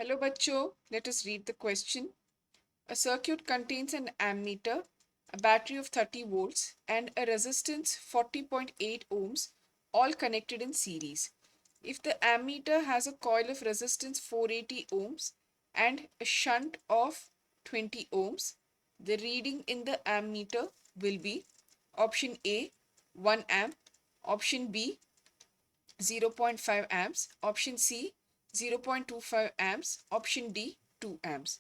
Hello bachcho, let us read the question. A circuit contains an ammeter, a battery of 30 volts and a resistance 40.8 ohms all connected in series. If the ammeter has a coil of resistance 480 ohms and a shunt of 20 ohms, the reading in the ammeter will be option A 1 amp, option B 0.5 amps, option C 0.25 amps, option D 2 amps.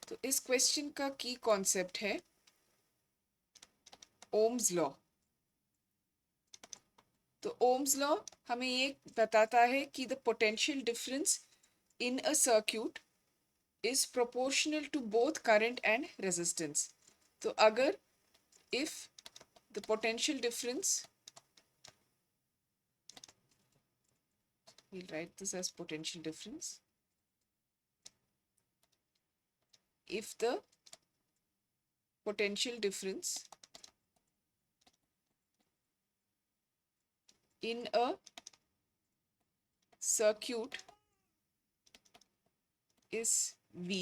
तो इस question का की concept है Ohm's law. तो Ohm's law हमें ये बताता है कि the potential difference in a circuit is proportional to both current and resistance. तो अगर if the potential difference, we'll write this as potential difference, if the potential difference in a circuit is V,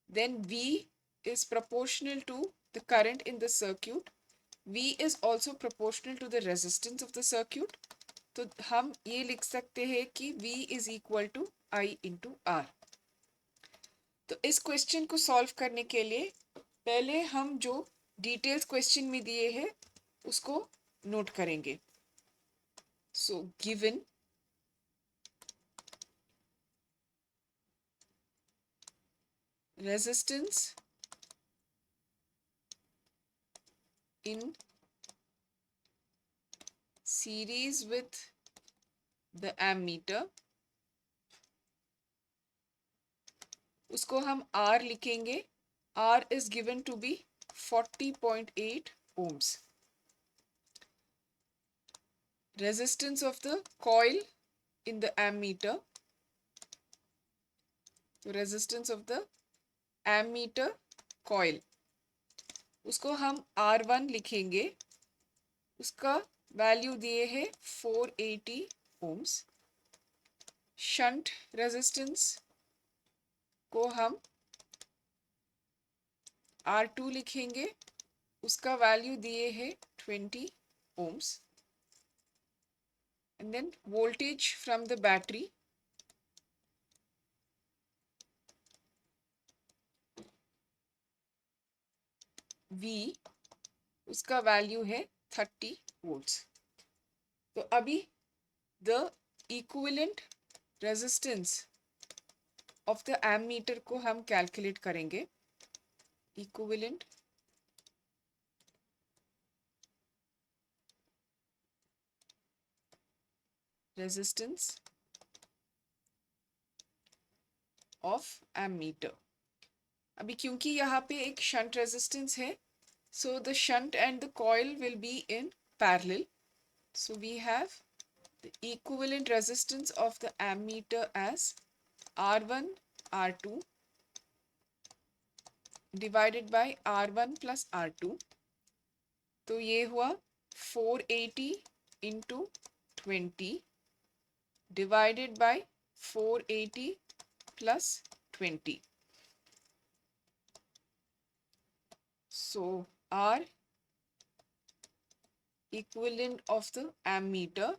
then V is proportional to the current in the circuit. V is also proportional to the resistance of the circuit. तो हम ये लिख सकते हैं कि V is equal to I into R. तो इस question को सॉल्व करने के लिए पहले हम जो डिटेल्स क्वेश्चन में दिए हैं उसको नोट करेंगे. So given resistance in series with the ammeter, उसको हम R लिखेंगे. R is given to be 40.8 ohms. Resistance of the coil in the ammeter, resistance of the ammeter coil, उसको हम R1 लिखेंगे. उसका वैल्यू दिए है 480 ohms. शंट रेजिस्टेंस को हम R2 लिखेंगे. उसका वैल्यू दिए है 20 ohms. And then voltage from the battery, V, उसका वैल्यू है 30 volts. तो अभी the equivalent resistance of the ammeter को हम कैलकुलेट करेंगे. Equivalent resistance of ammeter. अभी क्योंकि यहाँ पे एक शंट रेजिस्टेंस है, so the shunt and the coil will be in parallel. So we have the equivalent resistance of the ammeter as R1 R2 divided by R1 plus R2. तो ये हुआ 480 into 20 divided by 480 plus 20. So R equivalent of the ammeter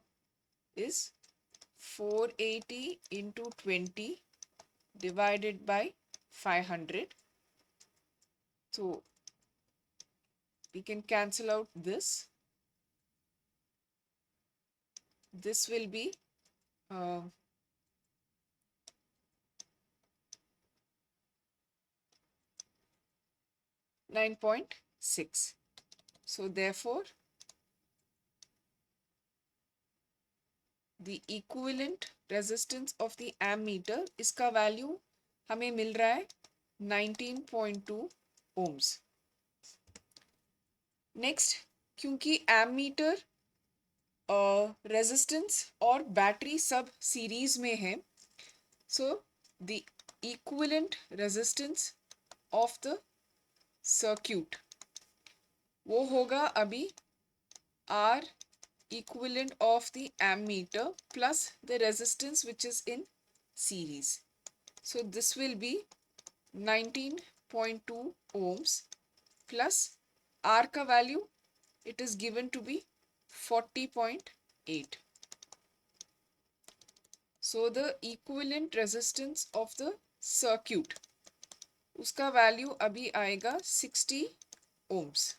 is 480 into 20 divided by 500. So we can cancel out this. This will be 9.6. So therefore the equivalent resistance of the ammeter, इसका value हमें मिल रहा है 19.2 ohms. Next, क्योंकि ammeter resistance और battery सब series में है, so the equivalent resistance of the circuit वो होगा अभी R equivalent of the ammeter plus the resistance which is in series. So this will be 19.2 ohms plus R ka value, it is given to be 40.8. So the equivalent resistance of the circuit, उसका value अभी आएगा 60 ohms.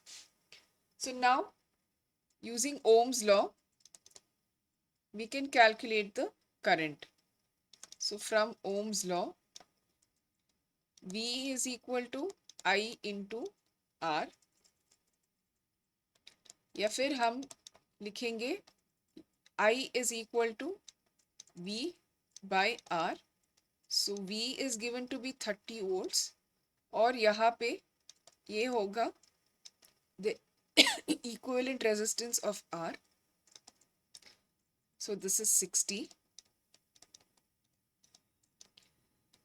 So now using Ohm's law we can calculate the current. So from Ohm's law, V is equal to I into R, या फिर हम लिखेंगे I is equal to V by R. So V is given to be 30 volts और यहाँ पे ये होगा the equivalent resistance of R. So this is 60.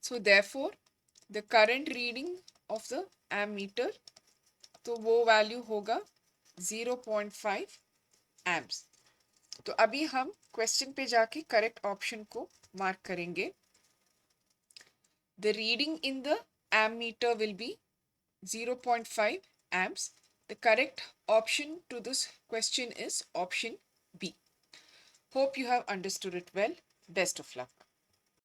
So therefore the current reading of the ammeter, तो वो वैल्यू होगा 0.5 amps. तो अभी हम क्वेश्चन पे जाके करेक्ट ऑप्शन को मार्क करेंगे. The reading in the ammeter will be 0.5 amps. The correct option to this question is option B. Hope you have understood it well. Best of luck.